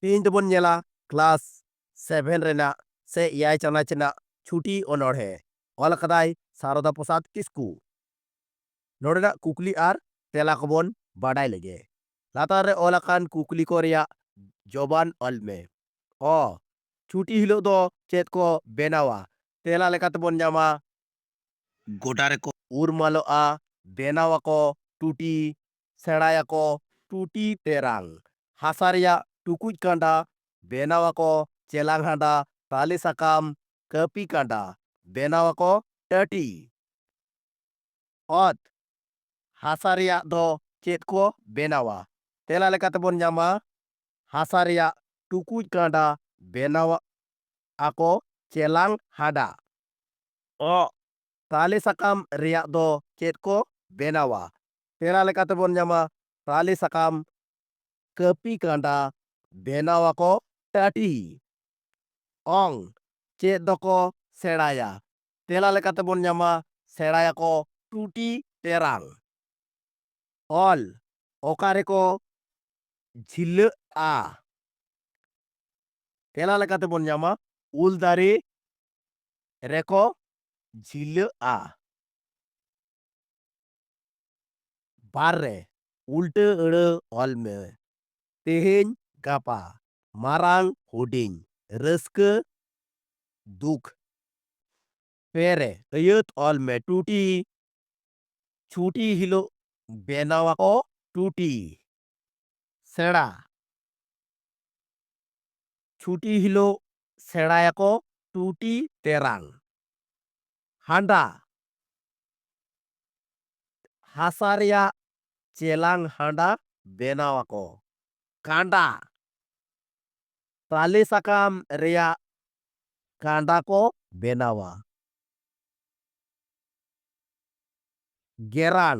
ᱛᱮᱦᱮᱧ ᱫᱚᱵᱚᱱ ᱧᱮᱞᱟ ᱠᱞᱟᱥ 7 ᱨᱮᱱᱟᱜ ᱥᱮ 6 ᱪᱟᱱᱟᱪ ᱨᱮᱱᱟᱜ ᱪᱷᱩᱴᱤ ᱚᱱᱚᱬᱦᱮ ᱚᱞ ᱟᱠᱟᱫᱟᱭ ᱥᱟᱨᱚᱫᱟ ᱯᱨᱚᱥᱟᱫ ᱠᱤᱥᱠᱩ। ᱱᱚᱰᱮᱱᱟᱜ ᱠᱩᱠᱞᱤ ᱟᱨ ᱛᱮᱞᱟ ᱠᱚᱵᱚᱱ ᱵᱟᱰᱟᱭ ᱞᱮᱜᱮ। ᱞᱟᱛᱟᱨ ᱨᱮ ᱚᱞ ᱟᱠᱟᱱ ᱠᱩᱠᱞᱤ ᱠᱚ ᱨᱮᱭᱟᱜ ᱡᱚᱵᱟᱱ ᱚᱞ ᱢᱮ। ᱚ ᱪᱷᱩᱴᱤ ᱦᱤᱞᱳᱜ ᱫᱚ ᱪᱮᱫ ᱠᱚ ᱵᱮᱱᱟᱣᱟ? ᱛᱮᱞᱟ ᱞᱮᱠᱟᱛᱮᱵᱚᱱ ᱧᱟᱢᱟ ᱜᱚᱰᱟ ᱨᱮᱠᱚ ᱩᱨᱢᱟᱞᱚᱜᱼᱟ, ᱵᱮᱱᱟᱣᱟᱠᱚ ᱴᱩᱴᱤ, ᱥᱮᱬᱟᱭᱟᱠᱚ ᱴᱩᱴᱤ ᱛᱮᱨᱟᱝ। ᱦᱟᱥᱟ ᱨᱮᱭᱟᱜ ᱴᱩᱠᱩᱡ ᱠᱟᱸᱰᱟ ᱵᱮᱱᱟᱣᱟᱠᱚ ᱪᱮᱞᱟᱝ ᱦᱟᱸᱰᱟ, ᱛᱟᱞᱮ ᱥᱟᱠᱟᱢ, ᱠᱟᱹᱯᱤ ᱠᱟᱸᱰᱟ ᱵᱮᱱᱟᱣᱟᱠᱚ ᱴᱟᱹᱴᱤ। ᱚᱛ ᱦᱟᱥᱟ ᱨᱮᱭᱟᱜ ᱫᱚ ᱪᱮᱫ ᱠᱚ ᱵᱮᱱᱟᱣᱟ? ᱛᱮᱞᱟ ᱞᱮᱠᱟᱛᱮᱵᱚᱱ ᱧᱟᱢᱟ ᱦᱟᱥᱟ ᱨᱮᱭᱟᱜ ᱴᱩᱠᱩᱡ ᱠᱟᱸᱰᱟ ᱵᱮᱱᱟᱣ ᱟᱠᱚ ᱪᱮᱞᱟᱝ ᱦᱟᱸᱰᱟ। ᱚ ᱛᱟᱞᱮ ᱥᱟᱠᱟᱢ ᱨᱮᱭᱟᱜ ᱫᱚ ᱪᱮᱫ ᱠᱚ ᱵᱮᱱᱟᱣᱟ? ᱛᱮᱞᱟ ᱞᱮᱠᱟᱛᱮᱵᱚᱱ ᱧᱟᱢᱟ ᱛᱟᱞᱮ ᱥᱟᱠᱟᱢ, ᱠᱟᱹᱯᱤ ᱠᱟᱸᱰᱟ ᱵᱮᱱᱟᱣᱟᱠᱚ ᱴᱟᱹᱴᱤ। ᱚᱝ ᱪᱮᱫ ᱫᱚᱠᱚ ᱥᱮᱬᱟᱭᱟ? ᱛᱮᱞᱟ লেখাতেবন ᱧᱟᱢা ᱥᱮᱬᱟᱭᱟᱠᱚ টুটি তেরাং। অল অকারেকো ঝিল্লাᱹᱜᱼᱟ? তেলা লেখাতেবন ᱧᱟᱢᱟ উল দারে রেকো ঝিল্লাᱹᱜᱼᱟ। ᱵᱟᱨ ᱨᱮ ᱩᱞᱴᱟᱹ ᱟᱹᱲᱟᱹ ᱚᱞ ᱢᱮ। ᱛᱮᱦᱮᱧ ᱜᱟᱯᱟ, ᱢᱟᱨᱟᱝ ᱦᱩᱰᱤᱧ, ᱨᱟᱹᱥᱠᱟᱹ ᱫᱩᱠ। ᱯᱮ ᱨᱮ ᱟᱹᱭᱟᱹᱛ ᱚᱞ ᱢᱮ। ᱴᱩᱴᱤ ছুটি হিলোᱜ বেনাওয়াকো টুটি। সেরা ছুটি হিলোগ সেরায়াকো টুটি তেরাং। হান্ডা হাসা রেয়াগ চেলাং হান্ডা বেনাওয়াকো। কাঁডা তালে সাকাম রেয়াগ কাঁডা को বেনাওয়া। গেরাং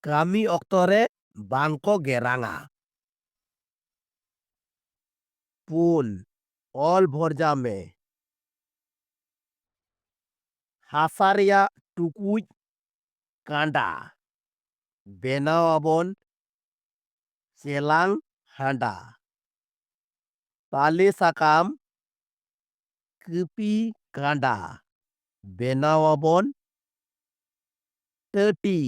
কামি অক্তরে বাংকো গেরাঙা। পুন অল ভরজা মে হাসা রেয়াগ টুকুজ কাঁডা বেনাওয়াবন চেলাং হান্ডা। তালে সাকাম কপি কাঁডা বেনাওয়াবন টাটি।